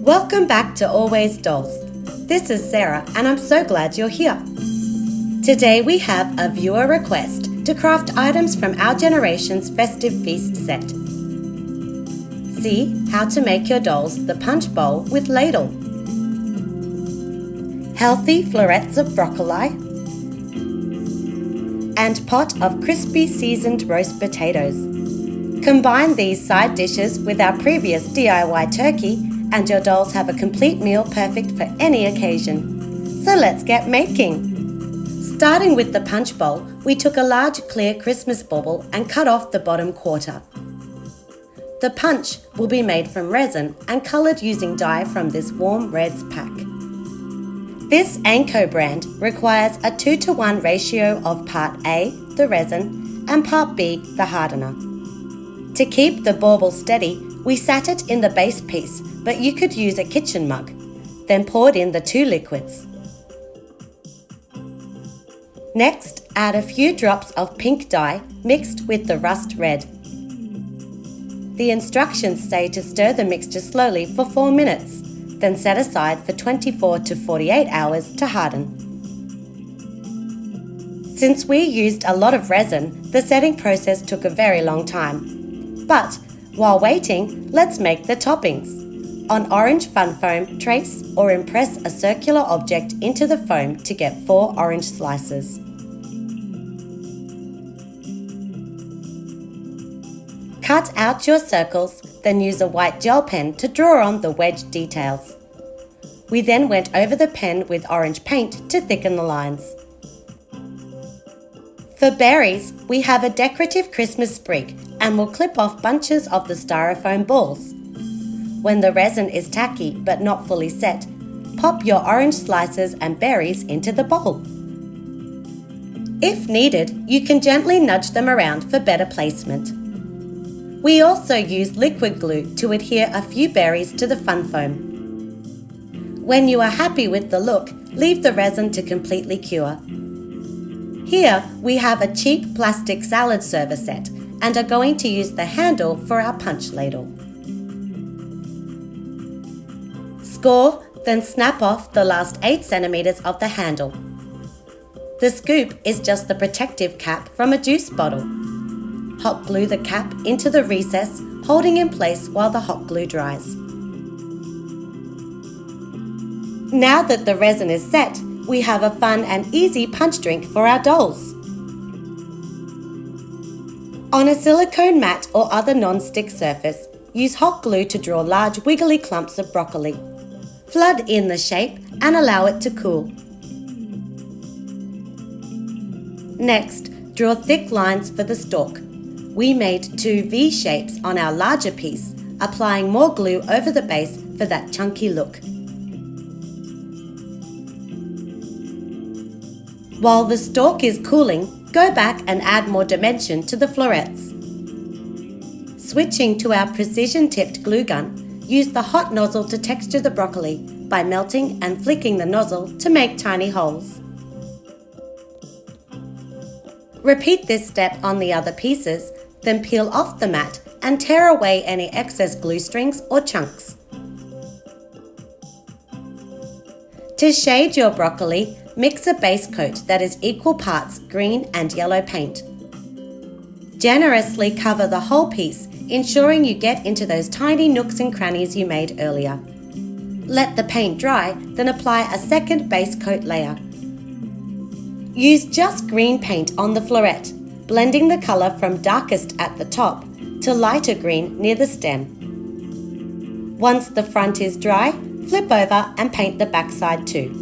Welcome back to Always Dolls. This is Sarah and I'm so glad you're here. Today we have a viewer request to craft items from our generation's Festive Feast set. See how to make your dolls the punch bowl with ladle. Healthy florets of broccoli and pot of crispy seasoned roast potatoes. Combine these side dishes with our previous DIY turkey and your dolls have a complete meal perfect for any occasion. So let's get making! Starting with the punch bowl, we took a large clear Christmas bauble and cut off the bottom quarter. The punch will be made from resin and coloured using dye from this Warm Reds pack. This Anko brand requires a 2:1 ratio of part A, the resin, and part B, the hardener. To keep the bauble steady, we sat it in the base piece, but you could use a kitchen mug, then poured in the two liquids. Next, add a few drops of pink dye mixed with the rust red. The instructions say to stir the mixture slowly for 4 minutes, then set aside for 24 to 48 hours to harden. Since we used a lot of resin, the setting process took a very long time. But while waiting, let's make the toppings. On orange fun foam, trace or impress a circular object into the foam to get 4 orange slices. Cut out your circles, then use a white gel pen to draw on the wedge details. We then went over the pen with orange paint to thicken the lines. For berries, we have a decorative Christmas sprig and will clip off bunches of the styrofoam balls. When the resin is tacky but not fully set, pop your orange slices and berries into the bowl. If needed, you can gently nudge them around for better placement. We also use liquid glue to adhere a few berries to the fun foam. When you are happy with the look, leave the resin to completely cure. Here we have a cheap plastic salad server set and are going to use the handle for our punch ladle. Score, then snap off the last 8 centimeters of the handle. The scoop is just the protective cap from a juice bottle. Hot glue the cap into the recess, holding in place while the hot glue dries. Now that the resin is set, we have a fun and easy punch drink for our dolls. On a silicone mat or other non-stick surface, use hot glue to draw large wiggly clumps of broccoli. Flood in the shape and allow it to cool. Next, draw thick lines for the stalk. We made 2 V shapes on our larger piece, applying more glue over the base for that chunky look. While the stalk is cooling, go back and add more dimension to the florets. Switching to our precision-tipped glue gun, use the hot nozzle to texture the broccoli by melting and flicking the nozzle to make tiny holes. Repeat this step on the other pieces, then peel off the mat and tear away any excess glue strings or chunks. To shade your broccoli, mix a base coat that is equal parts green and yellow paint. Generously cover the whole piece, ensuring you get into those tiny nooks and crannies you made earlier. Let the paint dry, then apply a second base coat layer. Use just green paint on the floret, blending the colour from darkest at the top to lighter green near the stem. Once the front is dry, flip over and paint the backside too.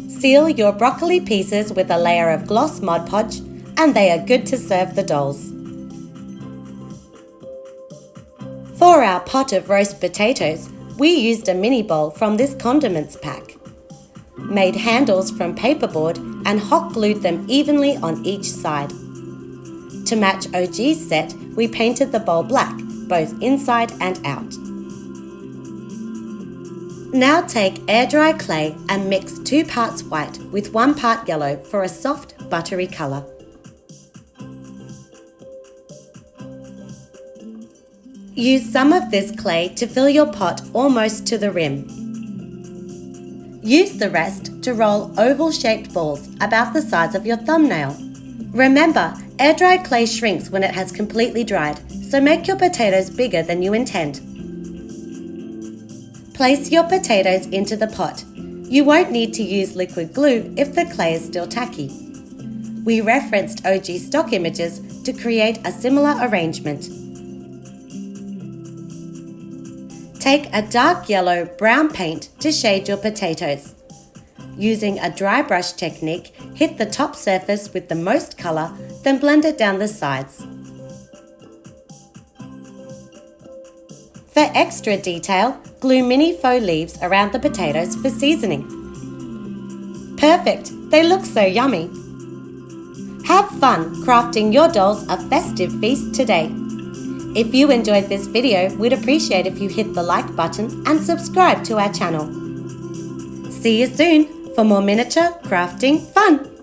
Seal your broccoli pieces with a layer of gloss Mod Podge and they are good to serve the dolls. For our pot of roast potatoes, we used a mini bowl from this condiments pack. Made handles from paperboard and hot glued them evenly on each side. To match OG's set, we painted the bowl black, both inside and out. Now take air dry clay and mix 2 parts white with 1 part yellow for a soft, buttery colour. Use some of this clay to fill your pot almost to the rim. Use the rest to roll oval-shaped balls about the size of your thumbnail. Remember, air-dried clay shrinks when it has completely dried, so make your potatoes bigger than you intend. Place your potatoes into the pot. You won't need to use liquid glue if the clay is still tacky. We referenced OG stock images to create a similar arrangement. Take a dark yellow brown paint to shade your potatoes. Using a dry brush technique, hit the top surface with the most colour, then blend it down the sides. For extra detail, glue mini faux leaves around the potatoes for seasoning. Perfect! They look so yummy! Have fun crafting your dolls a festive feast today. If you enjoyed this video, we'd appreciate if you hit the like button and subscribe to our channel. See you soon for more miniature crafting fun!